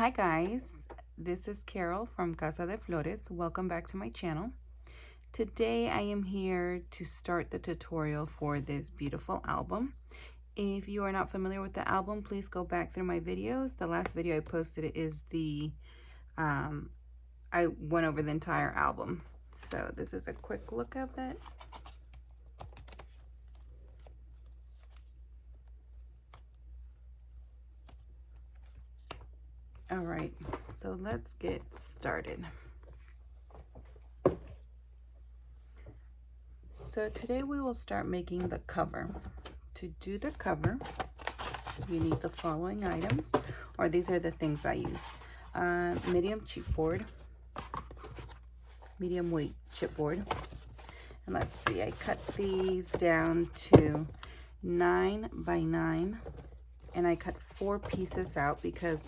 Hi guys, this is Carol from Casa de Flores. Welcome back to my channel. Today I am here to start the tutorial for this beautiful album. If you are not familiar with the album, please go back through my videos. The last video I posted is I went over the entire album. So this is a quick look of it. All right, so let's get started. So today we will start making the cover. To do the cover, you need the following items, or these are the things I use. Medium chipboard, medium weight chipboard. And let's see, I cut these down to 9 by 9, and I cut 4 pieces out because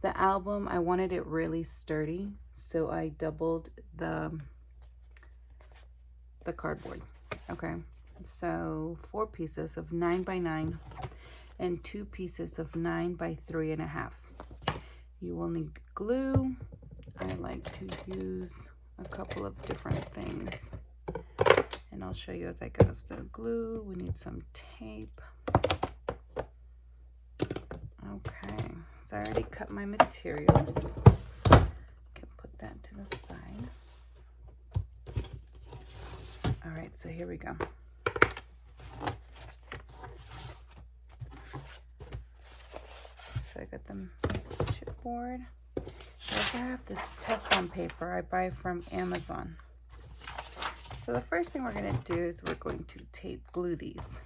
the album, I wanted it really sturdy, so I doubled the cardboard. Okay, so 4 pieces of 9 by 9 and 2 pieces of 9 by 3.5. You will need glue. I like to use a couple of different things, and I'll show you as I go. So glue, we need some tape. Okay, so I already cut my materials. Can put that to the side. All right, so here we go. So I got the chipboard. I also have this Teflon paper I buy from Amazon. So the first thing we're going to do is we're going to tape glue these.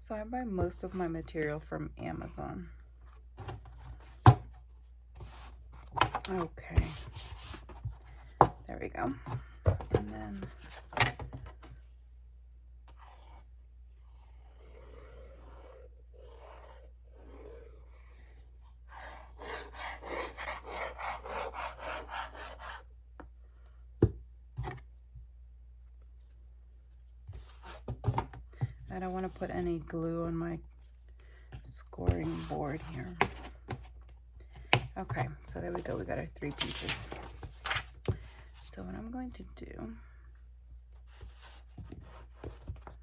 So I buy most of my material from Amazon. Okay, there we go. And then I don't want to put any glue on my scoring board here. Okay, so there we go. We got our 3 pieces. So what I'm going to do,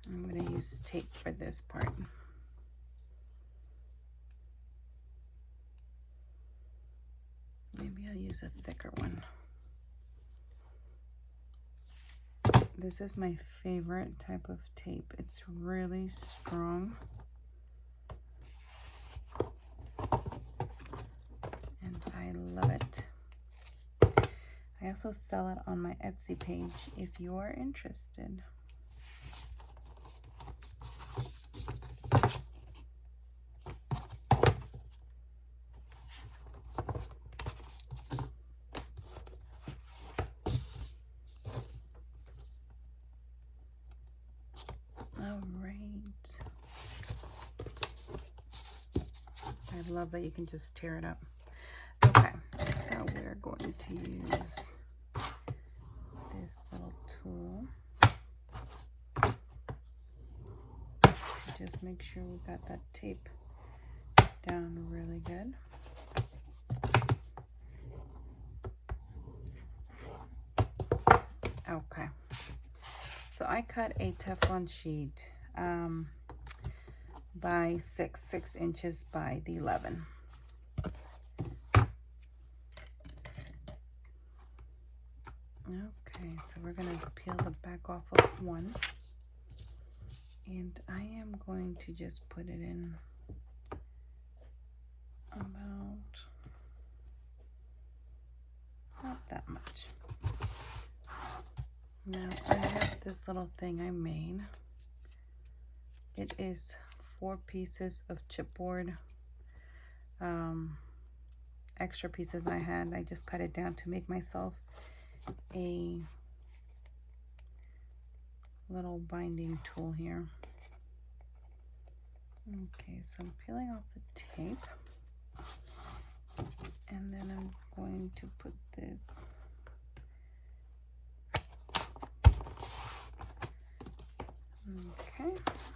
I'm going to use tape for this part. Maybe I'll use a thicker one. This is my favorite type of tape. It's really strong. And I love it. I also sell it on my Etsy page if you are interested. All right. I love that you can just tear it up. Okay, so we're going to use this little tool to just make sure we got that tape down really good. Okay, so I cut a Teflon sheet by 6 inches by the 11. Okay, so we're going to peel the back off of one, and I am going to just put it in about not that much. Now I have this little thing I made. It is 4 pieces of chipboard, extra pieces I had. I just cut it down to make myself a little binding tool here. Okay, so I'm peeling off the tape, and then I'm going to put this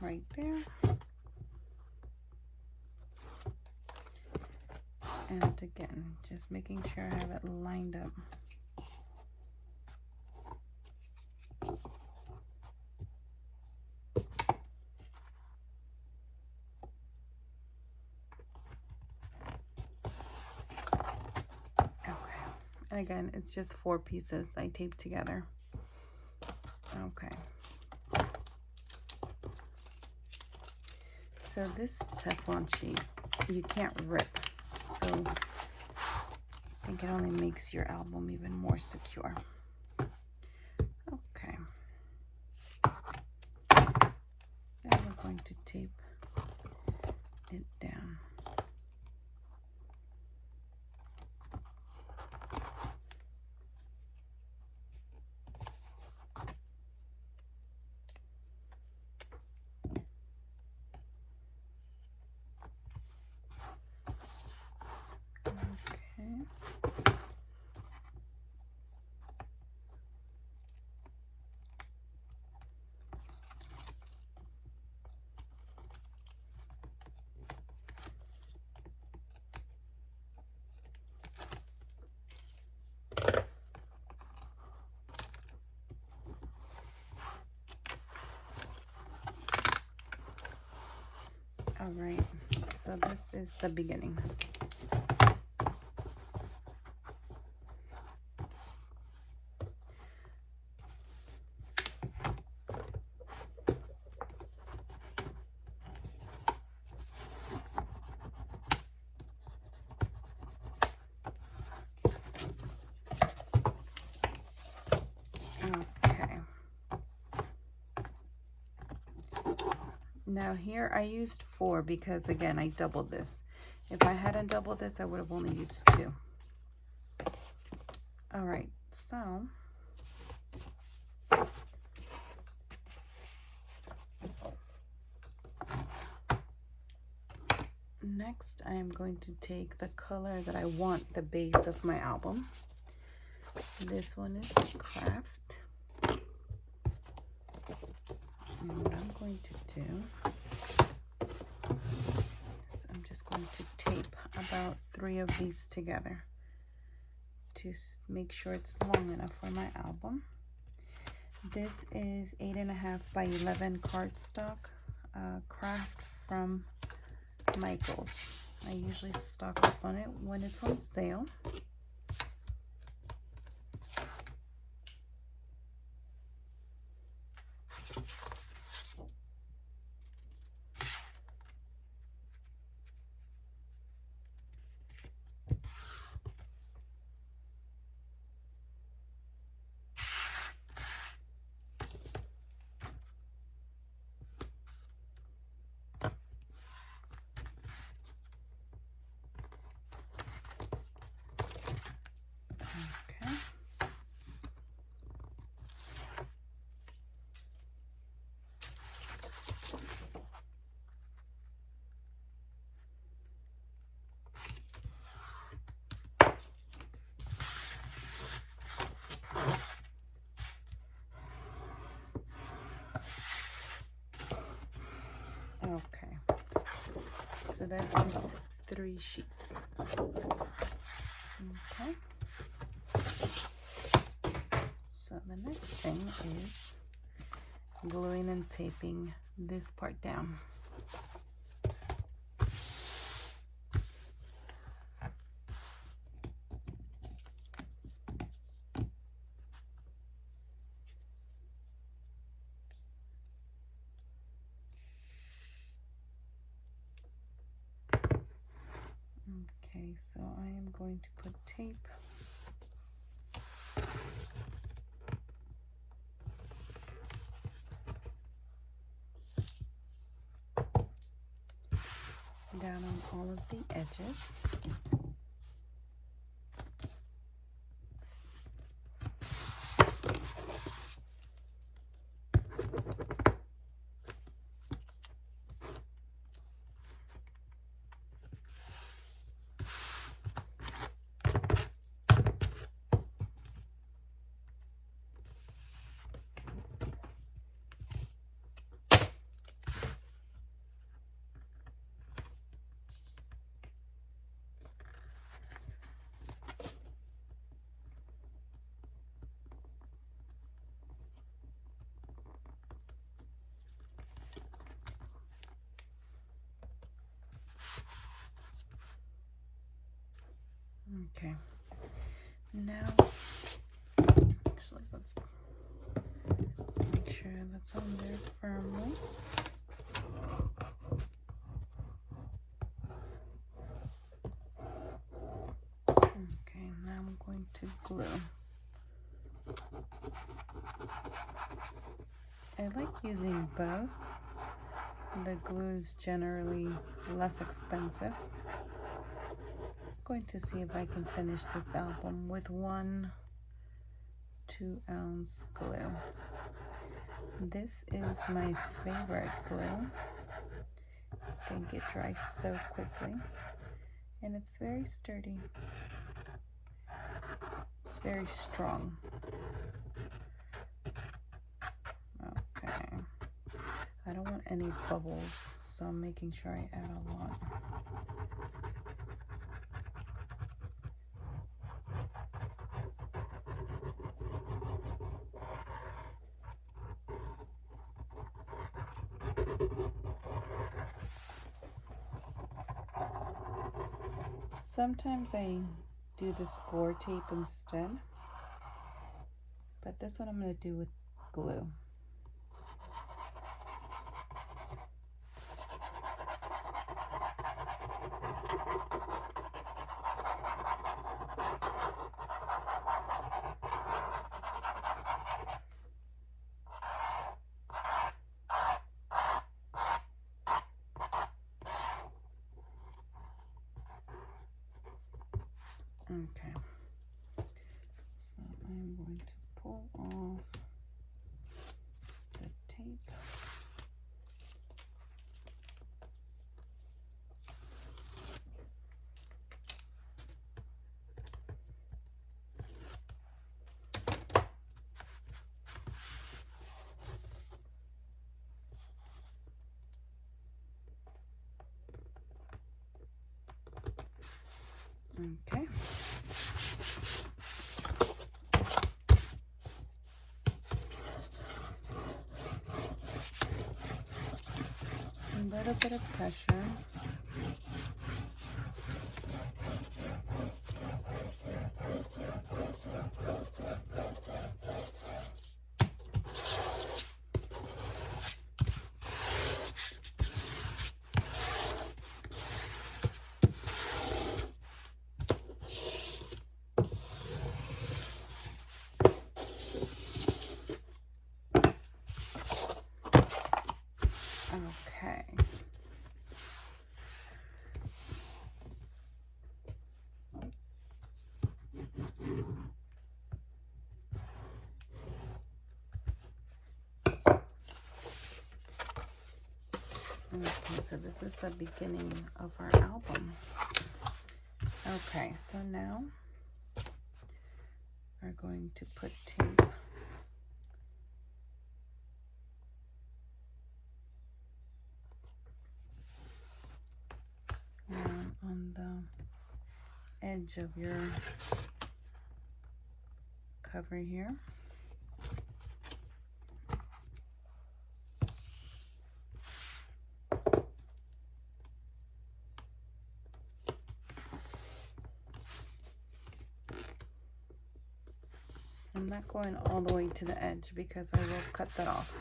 right there. And again, just making sure I have it lined up. Okay, and again, it's just 4 pieces I taped together. Okay. So this Teflon sheet, you can't rip. So I think it only makes your album even more secure. Okay. Then we're going to tape it down. All right, so this is the beginning. Okay. Now here I used 4 because again I doubled this. If I hadn't doubled this, I would have only used 2. All right, so next I am going to take the color that I want the base of my album. This one is Craft. And what I'm going to do is I'm just going to tape about 3 of these together to make sure it's long enough for my album. This is 8.5 by 11 cardstock, Craft from Michaels. I usually stock up on it when it's on sale. Okay, so that is 3 sheets. Okay, so the next thing is gluing and taping this part down. Okay, so I am going to put tape down on all of the edges. Okay, now actually let's make sure that's on there firmly. Okay, now I'm going to glue. I like using both. The glue is generally less expensive. I'm going to see if I can finish this album with 1 2-ounce glue. This is my favorite glue. I think it dries so quickly and it's very sturdy. It's very strong. Okay. I don't want any bubbles, so I'm making sure I add a lot. Sometimes I do the score tape instead, but this one I'm going to do with glue. Okay, so I'm going to pull off the tape. Okay. A little bit of pressure. Okay. Okay, so this is the beginning of our album. Okay, so now we're going to put tape on the edge of your cover here. I'm not going all the way to the edge because I will cut that off.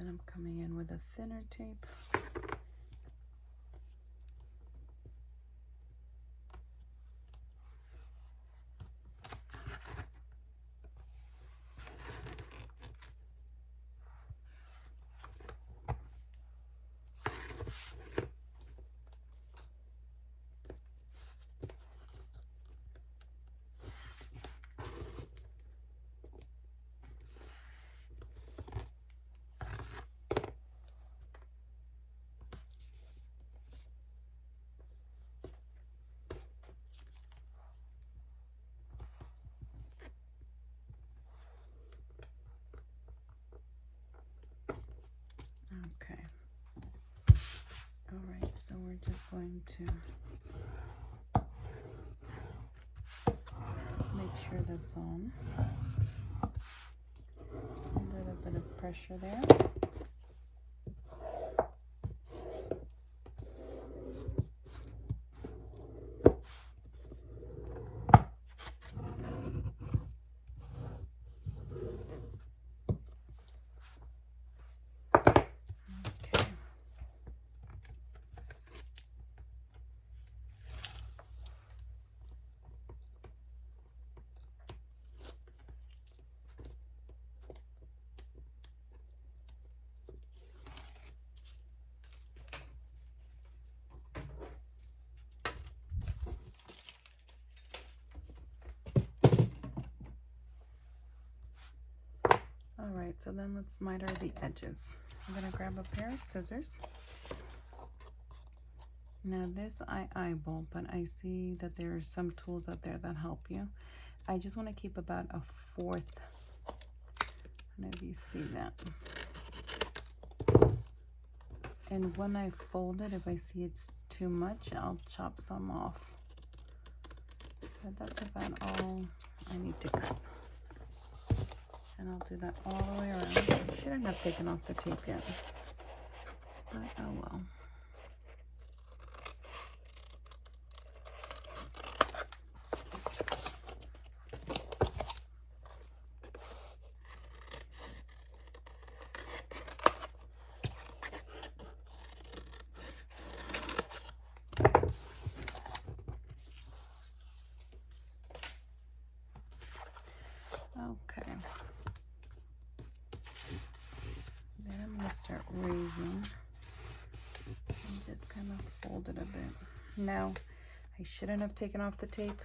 then I'm coming in with a thinner tape. Okay. All right, so we're just going to make sure that's on. A little bit of pressure there. Okay. All right, so then let's miter the edges. I'm gonna grab a pair of scissors. Now this I eyeball, but I see that there are some tools out there that help you. I just want to keep about a 1/4. I don't know if you see that. And when I fold it, if I see it's too much, I'll chop some off. But that's about all I need to cut. And I'll do that all the way around. I shouldn't have taken off the tape yet, but oh well. Okay. Then I'm going to start raising and just kind of fold it a bit. Now, I shouldn't have taken off the tape,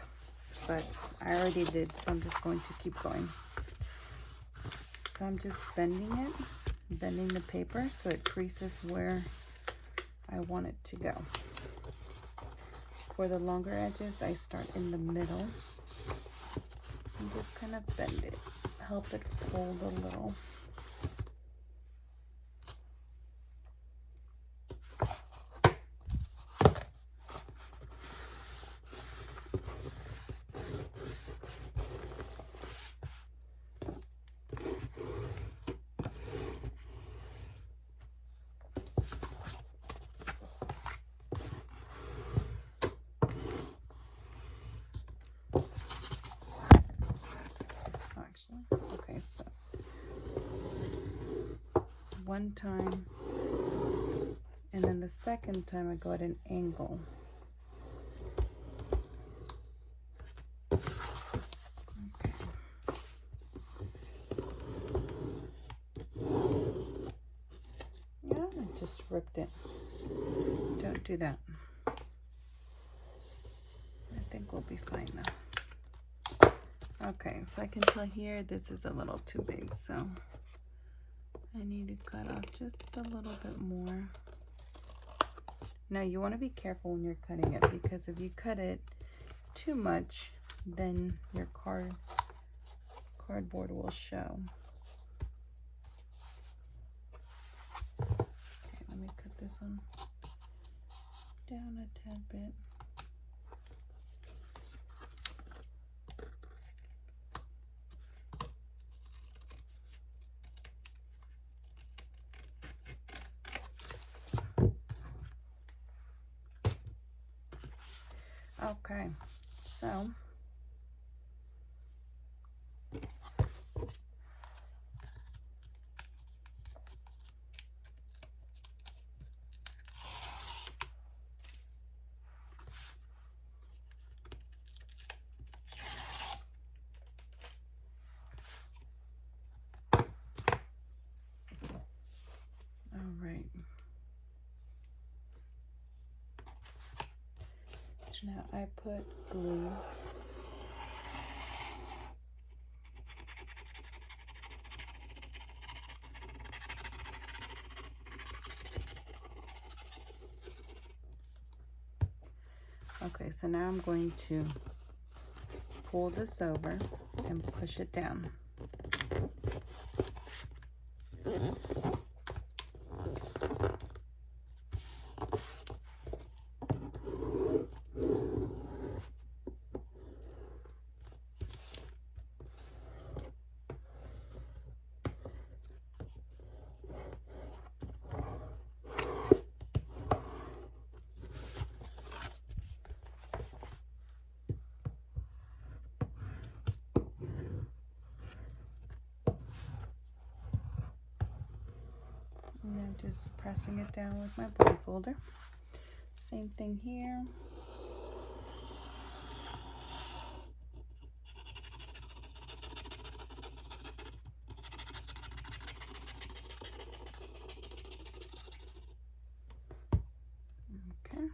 but I already did, so I'm just going to keep going. So I'm just bending the paper so it creases where I want it to go. For the longer edges, I start in the middle and just kind of bend it, help it fold a little. Okay, so one time, and then the second time I go at an angle. Okay. Yeah, I just ripped it. Don't do that. I think we'll be fine now. Okay, so I can tell here this is a little too big, so I need to cut off just a little bit more. Now you want to be careful when you're cutting it, because if you cut it too much, then your cardboard will show. Okay, let me cut this one down a tad bit. Okay, so Now I put glue. Okay, so now I'm going to pull this over and push it down. And then just pressing it down with my blade folder. Same thing here. Okay.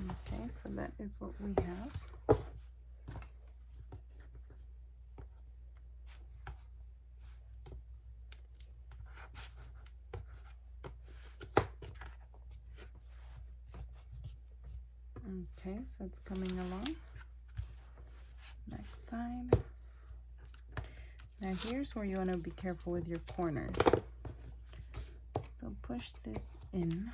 Okay, so that is what we have. Okay, so it's coming along. Next side. Now here's where you want to be careful with your corners. So push this in.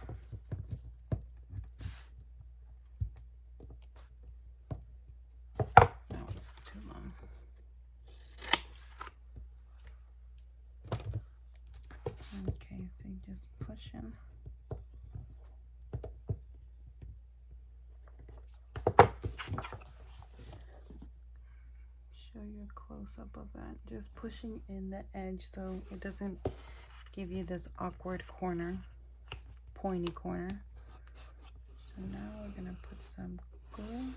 No, it's too long. Okay, so you just push in. Show you a close-up of that. Just pushing in the edge so it doesn't give you this awkward corner, pointy corner. So now we're gonna put some glue.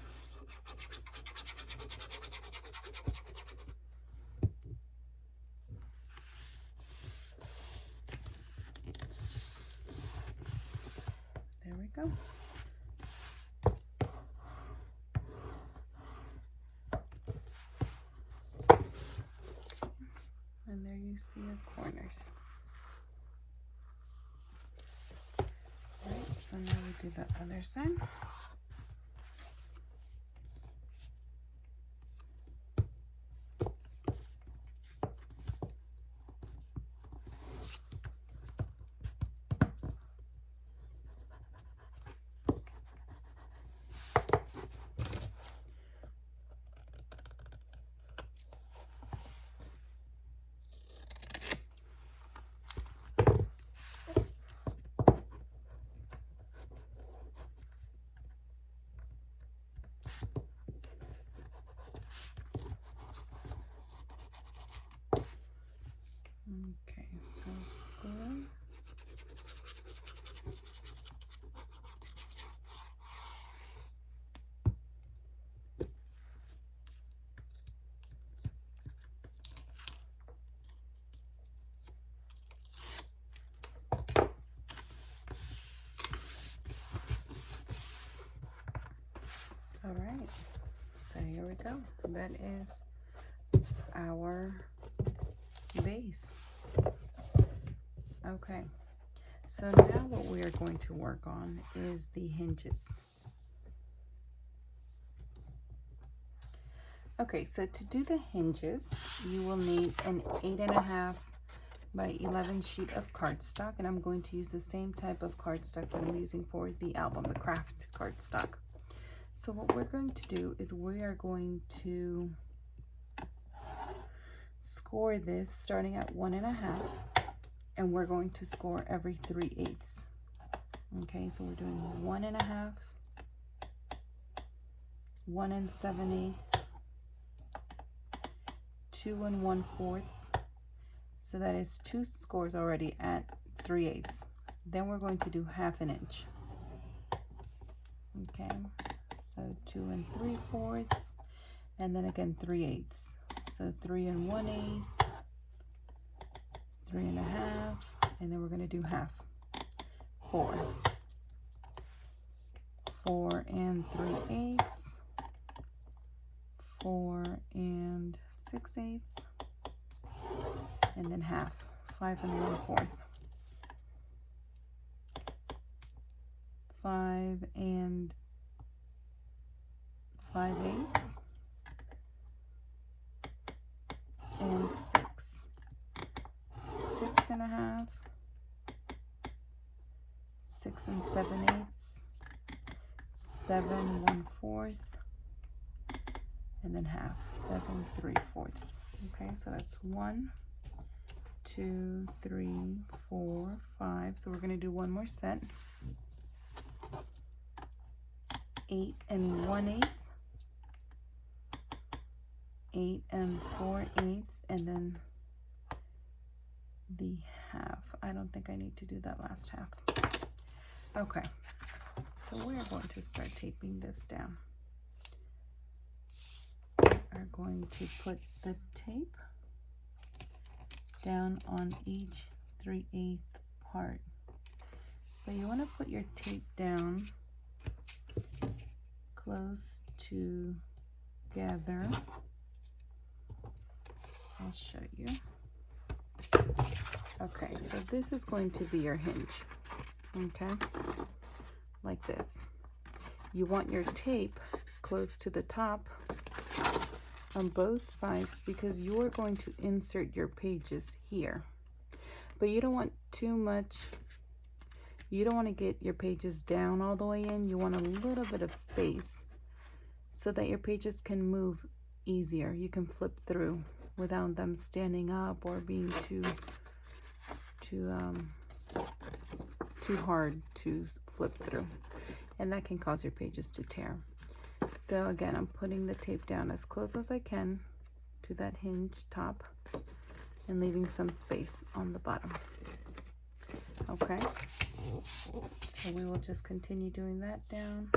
There we go. And there you see your corners. All right, so now we do the other side. Okay, so glue. All right, so here we go. That is our base. Okay, so now what we are going to work on is the hinges. Okay, so to do the hinges, you will need an 8.5 by 11 sheet of cardstock, and I'm going to use the same type of cardstock that I'm using for the album, the craft cardstock. So what we're going to do is we are going to score this starting at 1.5, and we're going to score every 3/8. Okay, so we're doing 1.5, 1 7/8, 2 1/4. So that is 2 scores already at 3/8. Then we're going to do 1/2 inch. Okay, so 2 3/4, and then again 3/8. So 3 1/8, 3 1/2, and then we're going to do half. 4, 4 3/8, 4 6/8, and then half. 5 1/4, 5 5/8, and 6, 6 1/2, 6 7/8, 7 1/4, and then half. 7 3/4. Okay, so that's 1, 2, 3, 4, 5. So we're going to do one more set. 8 1/8, 8 4/8, and then the half. I don't think I need to do that last half. Okay, so we're going to start taping this down. We are going to put the tape down on each 3/8 part. But you want to put your tape down close together. I'll show you. Okay, so this is going to be your hinge. Okay, like this. You want your tape close to the top on both sides because you are going to insert your pages here. But you don't want too much. You don't want to get your pages down all the way in. You want a little bit of space so that your pages can move easier. You can flip through without them standing up or being too hard to flip through, and that can cause your pages to tear. So again, I'm putting the tape down as close as I can to that hinge top and leaving some space on the bottom. Okay, so we will just continue doing that down.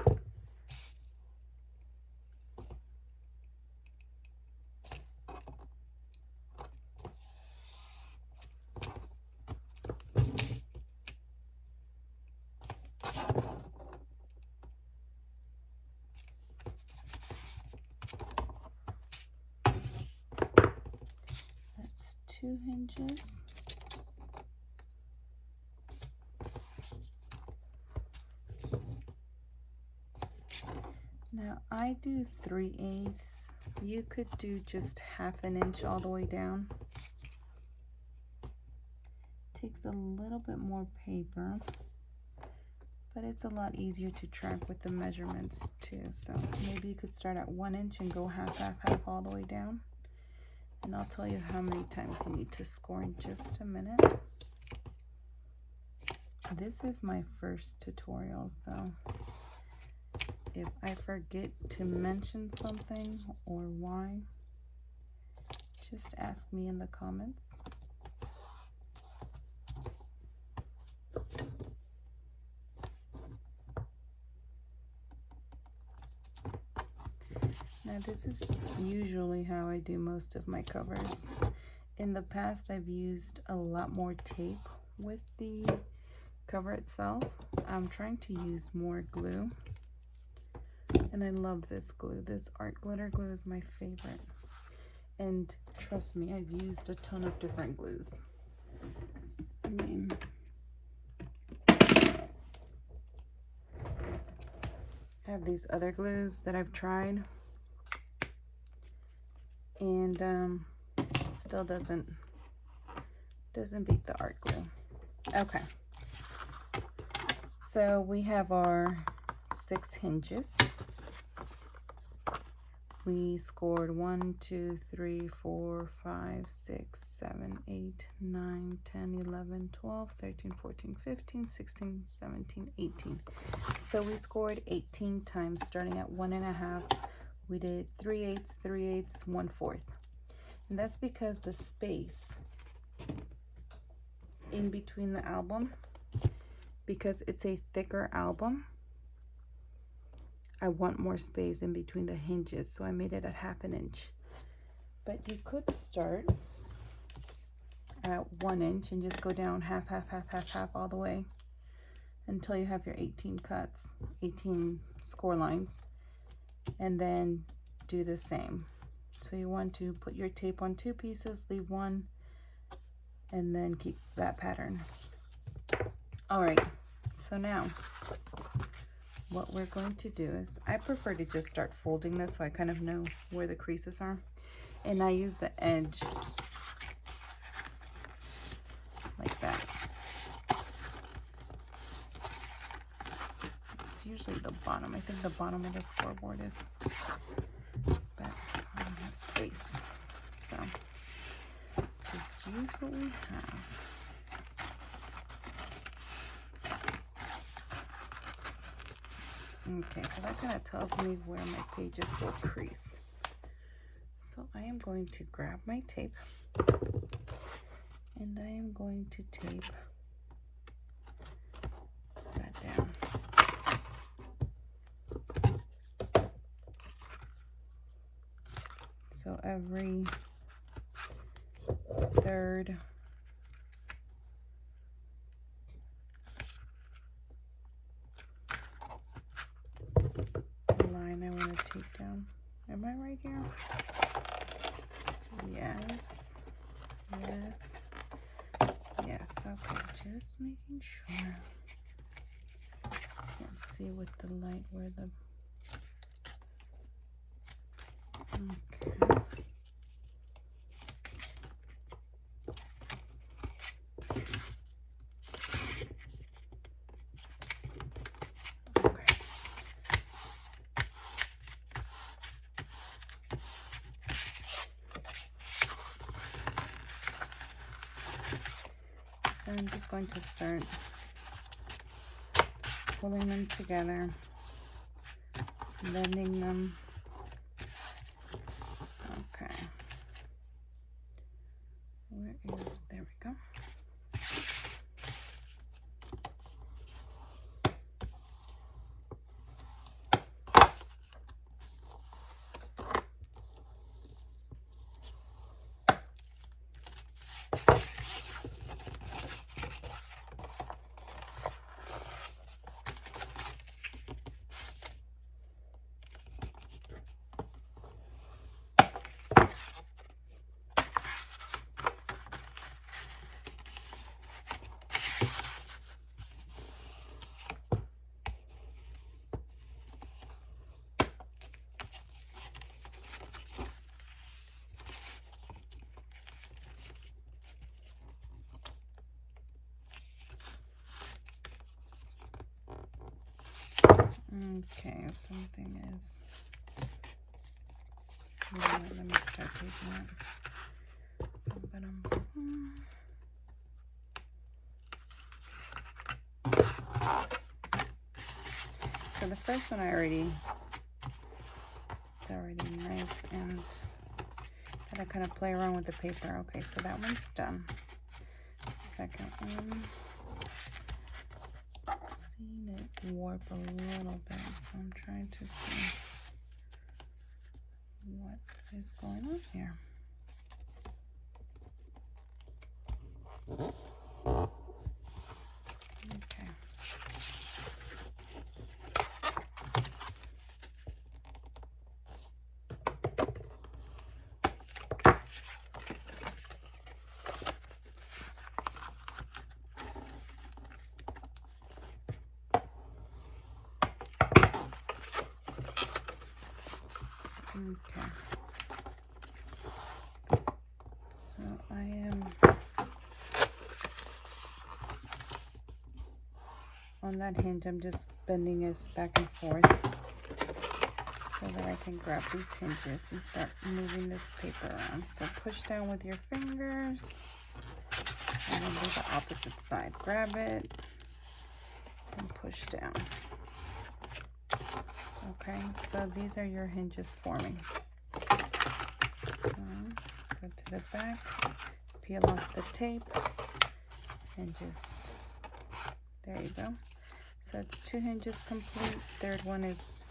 That's 2 hinges. Now I do 3/8. You could do just 1/2 inch all the way down. Takes a little bit more paper, but it's a lot easier to track with the measurements too. So maybe you could start at 1 inch and go half all the way down. And I'll tell you how many times you need to score in just a minute. This is my first tutorial, so if I forget to mention something or why, just ask me in the comments. Now this is usually how I do most of my covers. In the past, I've used a lot more tape with the cover itself. I'm trying to use more glue. And I love this glue. This art glitter glue is my favorite. And trust me, I've used a ton of different glues. I mean, I have these other glues that I've tried. And still doesn't beat the art glue. Okay. So we have our 6 hinges. We scored 1, 2, 3, 4, 5, 6, 7, 8, 9, 10, 11, 12, 13, 14, 15, 16, 17, 18. So we scored 18 times, starting at 1 1/2. We did 3/8, 3/8, 1/4. And that's because the space in between the album. Because it's a thicker album, I want more space in between the hinges, so I made it at 1/2 inch. But you could start at 1 inch and just go down half, half, half, half, half all the way until you have your 18 cuts, 18 score lines, and then do the same. So you want to put your tape on 2 pieces, leave 1, and then keep that pattern. All right, so now what we're going to do is, I prefer to just start folding this so I kind of know where the creases are. And I use the edge like that. It's usually the bottom. I think the bottom of the scoreboard is, but I don't have space. So just use what we have. Okay, so that kind of tells me where my pages will crease. So I am going to grab my tape and I am going to tape that down. So every third line I want to tape down. Am I right here? Yes. Yes. Yes. Okay. Just making sure. Can't see with the light where the. Okay. So I'm just going to start pulling them together, bending them. Okay. Where is, there we go. Okay, something is. Let me start taking it. So the first one it's already nice, and gotta kind of play around with the paper. Okay, so that one's done. Second one. Seen it warp a little bit, so I'm trying to see what is going on here. Okay. Okay. So I am on that hinge. I'm just bending this back and forth so that I can grab these hinges and start moving this paper around. So push down with your fingers and then do the opposite side. Grab it and push down. Okay, so these are your hinges forming. So go to the back, peel off the tape, and just, there you go. So it's 2 hinges complete. Third one is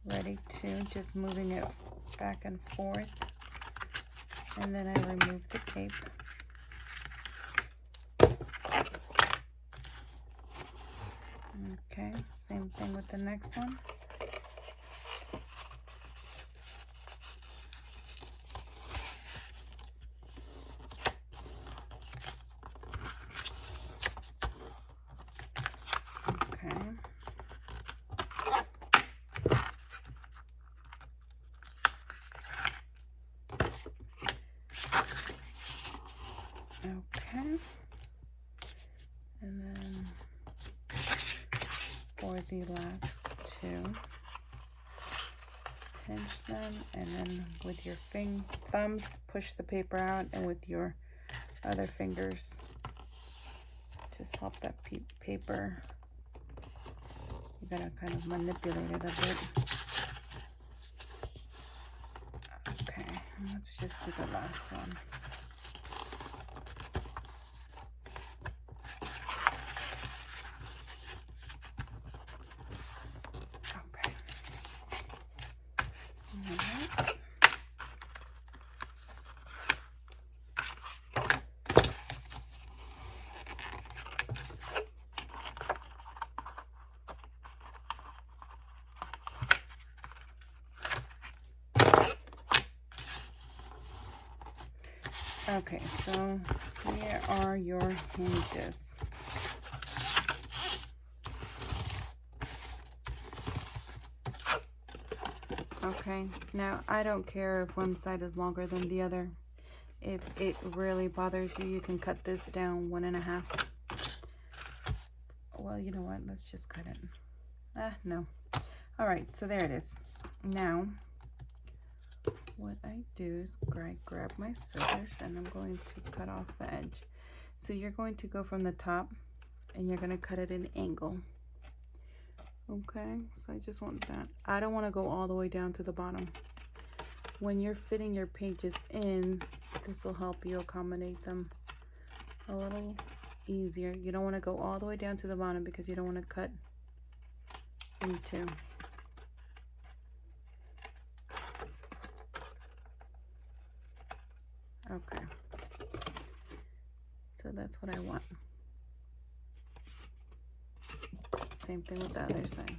ready too, just moving it back and forth. And then I remove the tape. Okay, same thing with the next one. Okay, and then for the last two, pinch them, and then with your thumbs push the paper out, and with your other fingers just help that paper. You gotta kind of manipulate it a bit. Okay, let's just do the last one. Okay, so here are your hinges. Okay, now I don't care if one side is longer than the other. If it really bothers you, you can cut this down 1.5. Well, you know what? Let's just cut it. No. All right, so there it is. Now, what I do is grab my scissors, and I'm going to cut off the edge. So you're going to go from the top, and you're going to cut it at an angle. Okay, so I just want that. I don't want to go all the way down to the bottom. When you're fitting your pages in, this will help you accommodate them a little easier. You don't want to go all the way down to the bottom because you don't want to cut in two. Okay, so that's what I want. Same thing with the other side.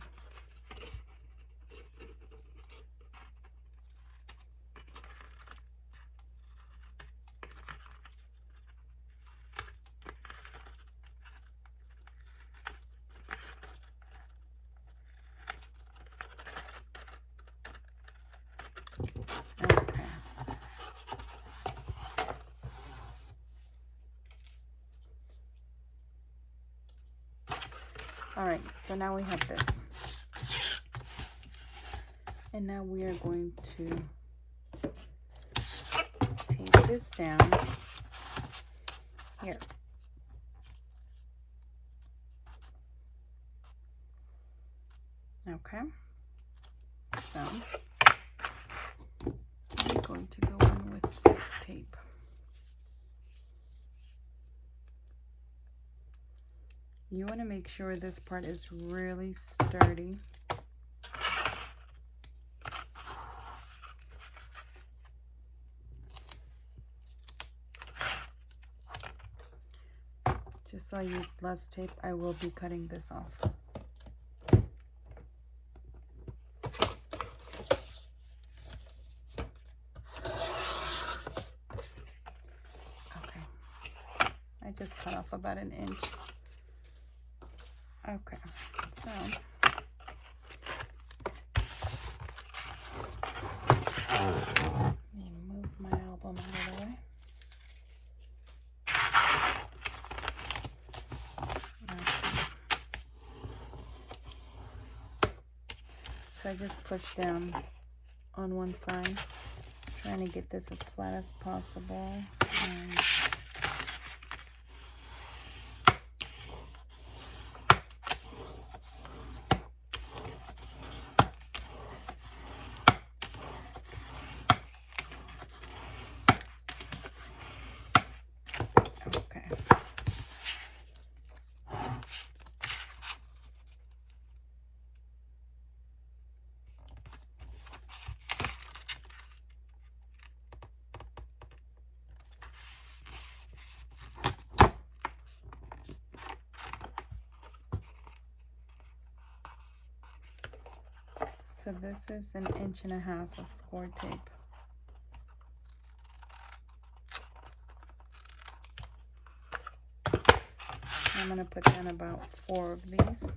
Okay. All right, so now we have this. And now we are going to tape this down here. Okay, so I'm going to go in with tape. You want to make sure this part is really sturdy. Just so I use less tape, I will be cutting this off. Okay, I just cut off about 1 inch. Okay, so let me move my album out of the way. So I just push down on one side, trying to get this as flat as possible. And okay. So this is 1.5 inches of score tape. I'm going to put down about 4 of these.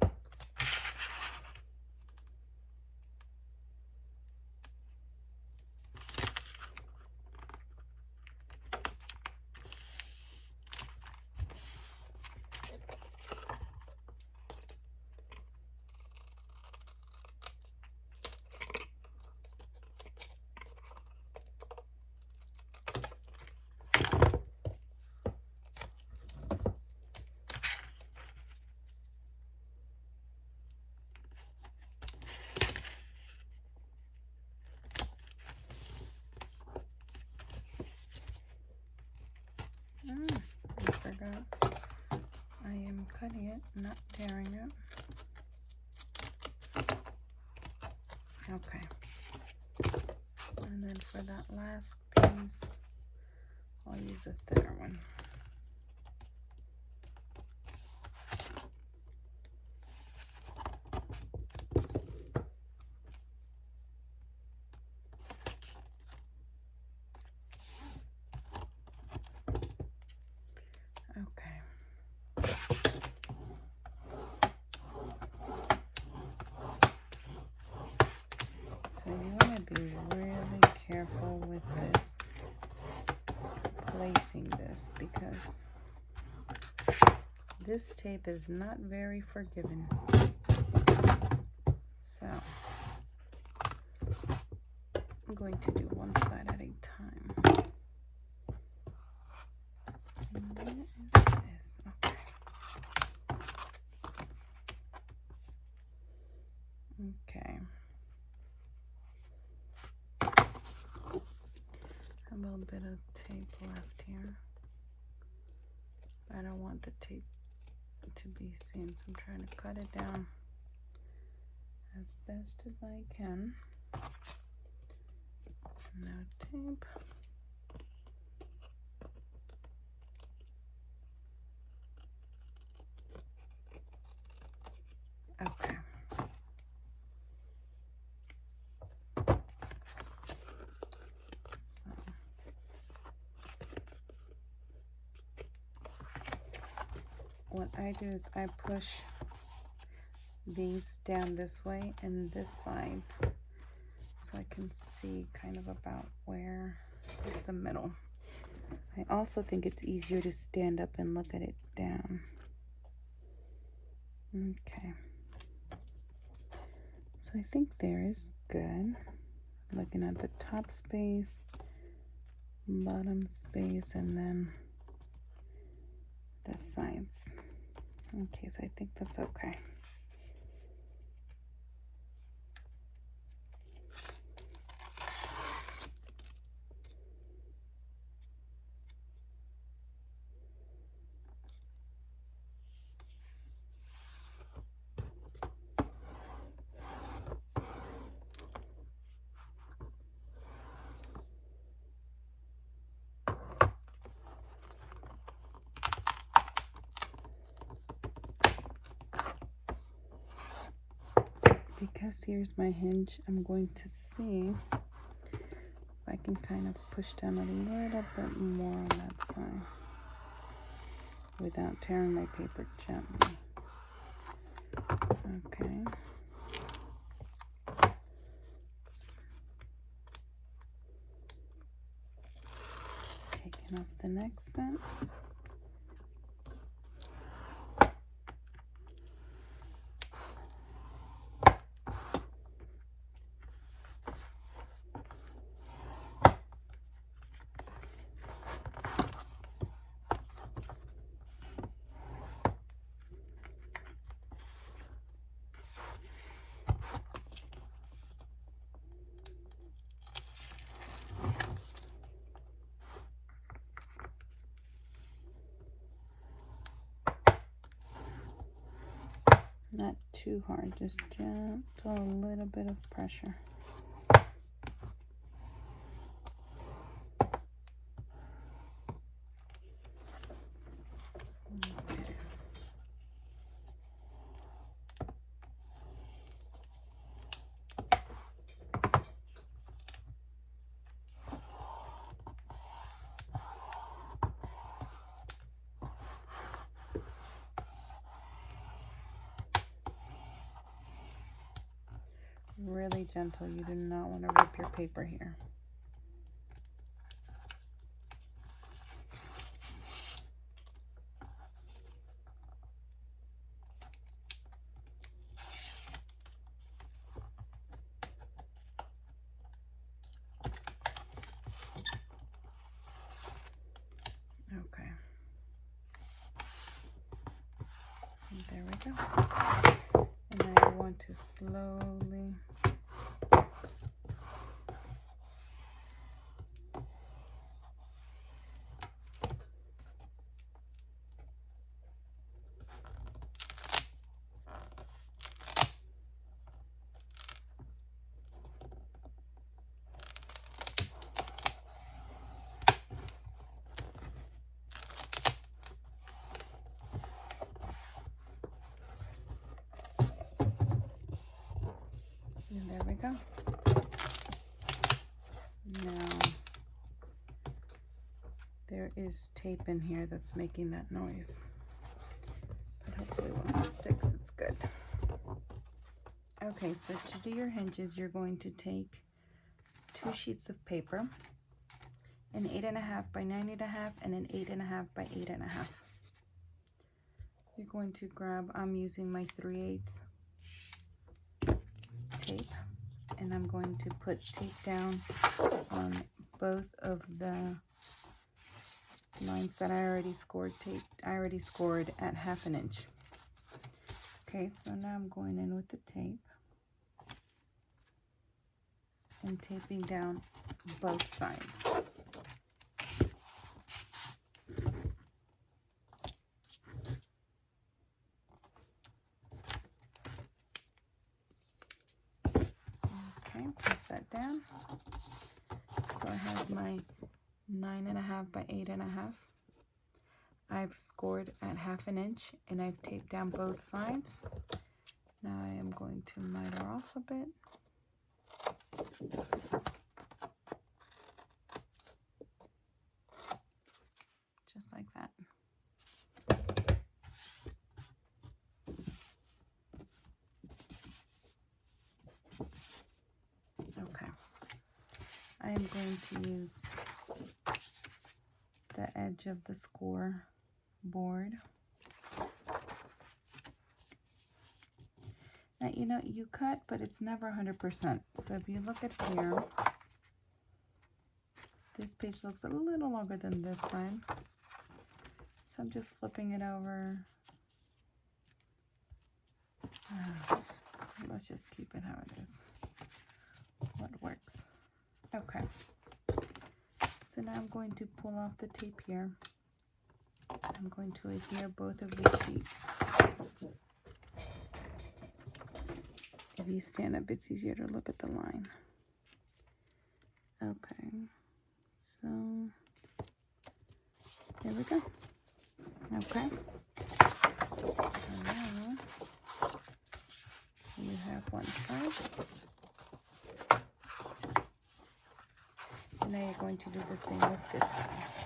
I forgot. I am cutting it, not tearing it. Okay. And then for that last piece, I'll use a thinner one. Okay. So you want to be really careful with this, placing this, because this tape is not very forgiving. So I'm going to do one side at a time. And where is this? Okay. A little bit of tape left here. I don't want the tape to be seen, so I'm trying to cut it down as best as I can. No tape. Okay. So what I do is I push these down this way and this side, so I can see kind of about where is the middle. I also think it's easier to stand up and look at it down. Okay. So I think there is good. Looking at the top space, bottom space, and then the sides. Okay, so I think that's okay. Because here's my hinge, I'm going to see if I can kind of push down a little bit more on that side without tearing my paper gently. Okay. Taking off the next set. Not too hard, just gentle, a little bit of pressure. Okay. really gentle. You do not want to rip your paper here. Okay. And there we go. And now you want to slowly and there we go. Now, there is tape in here that's making that noise. But hopefully once it sticks, it's good. Okay, so to do your hinges, you're going to take 2 sheets of paper, an 8.5 by 9.5 and an 8.5 by 8.5. You're going to grab, I'm using my 3/8 tape, and I'm going to put tape down on both of the lines that I already scored at 1/2 inch. Okay, so now I'm going in with the tape and taping down both sides. Okay, press that down. So I have my 9.5 by 8.5. I've scored at 1/2 inch and I've taped down both sides. Now I am going to miter off a bit. Just like that. Okay. I am going to use the edge of the score board. Now, you know, you cut, but it's never 100%. So if you look at here, this page looks a little longer than this side. So I'm just flipping it over. Let's just keep it how it is. What works. Okay. So now I'm going to pull off the tape here. I'm going to adhere both of the sheets. If you stand up, it's easier to look at the line. Okay. So there we go. Okay. So now you have one side. And now you're going to do the same with this side.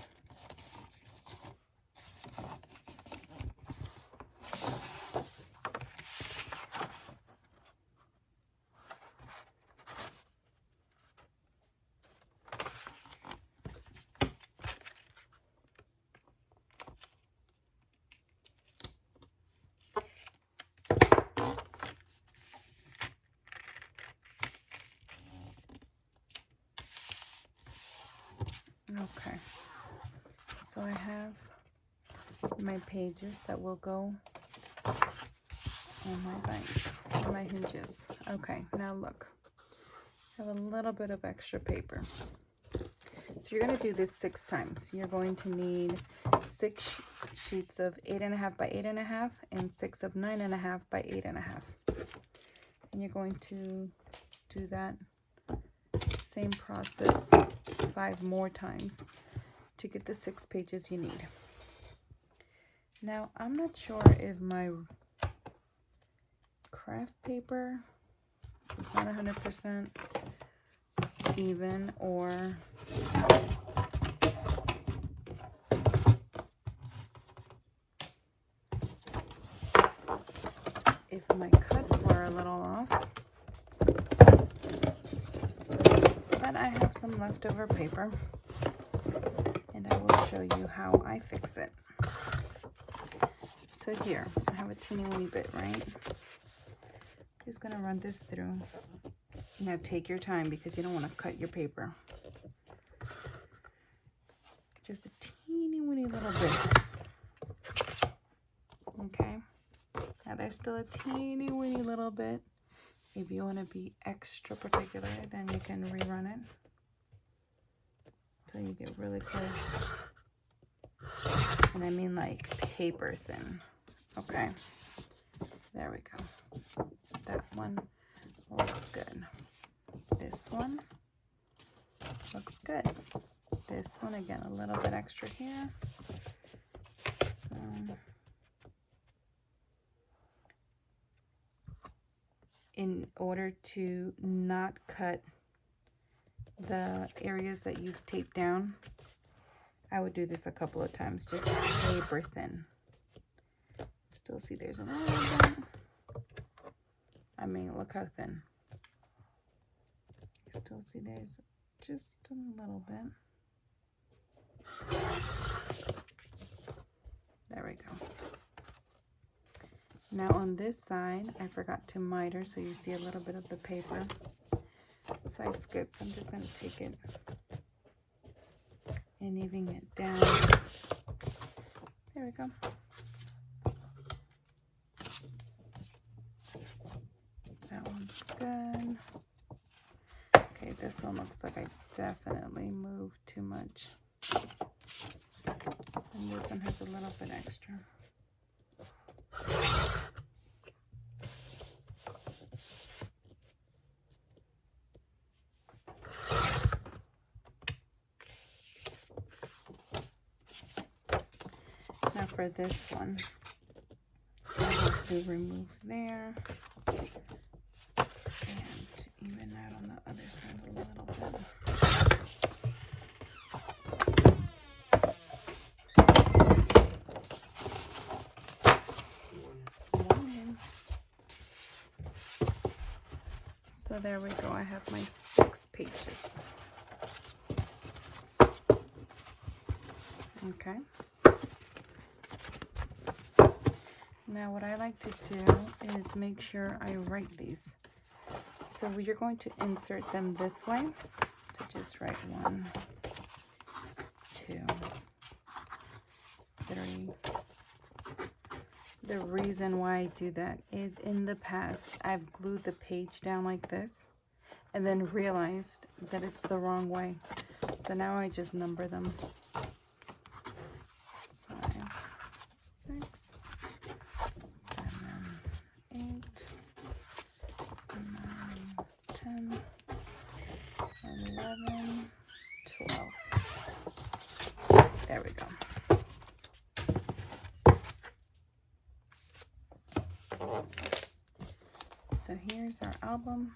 Okay, so I have my pages that will go on my bindings, on my hinges. Okay, now look, I have a little bit of extra paper. So you're going to do this 6 times. You're going to need 6 sheets of 8.5 by 8.5 and 6 of 9.5 by 8.5. And you're going to do that same process 5 more times to get the 6 pages you need. Now, I'm not sure if my craft paper is not 100% even, or if my cuts were a little off. some leftover paper, and I will show you how I fix it. So here, I have a teeny weeny bit, right? Just gonna run this through. Now take your time because you don't want to cut your paper. Just a teeny weeny little bit. Okay. Now there's still a teeny weeny little bit. If you want to be extra particular, then you can rerun it until you get really close. And I mean like paper thin. Okay. There we go. That one looks good. This one looks good. This one, again, a little bit extra here. So, in order to not cut the areas that you've taped down, I would do this a couple of times, just paper thin. Still see there's a little bit. I mean, look how thin. Still see there's just a little bit. There we go. Now on this side, I forgot to miter, so you see a little bit of the paper. This side's good, so I'm just going to take it and even it down. There we go. That one's good. Okay, this one looks like I definitely moved too much. And this one has a little bit extra. Now for this one, I have to remove there and even out on the other side a little bit. So there we go, I have my 6 pages. Okay. Now what I like to do is make sure I write these. So you're going to insert them this way. So just write 1, 2, 3. The reason why I do that is in the past, I've glued the page down like this and then realized that it's the wrong way. So now I just number them. 5, 6, 7, 8, 9, 10, 11, 12. There we go. So here's our album.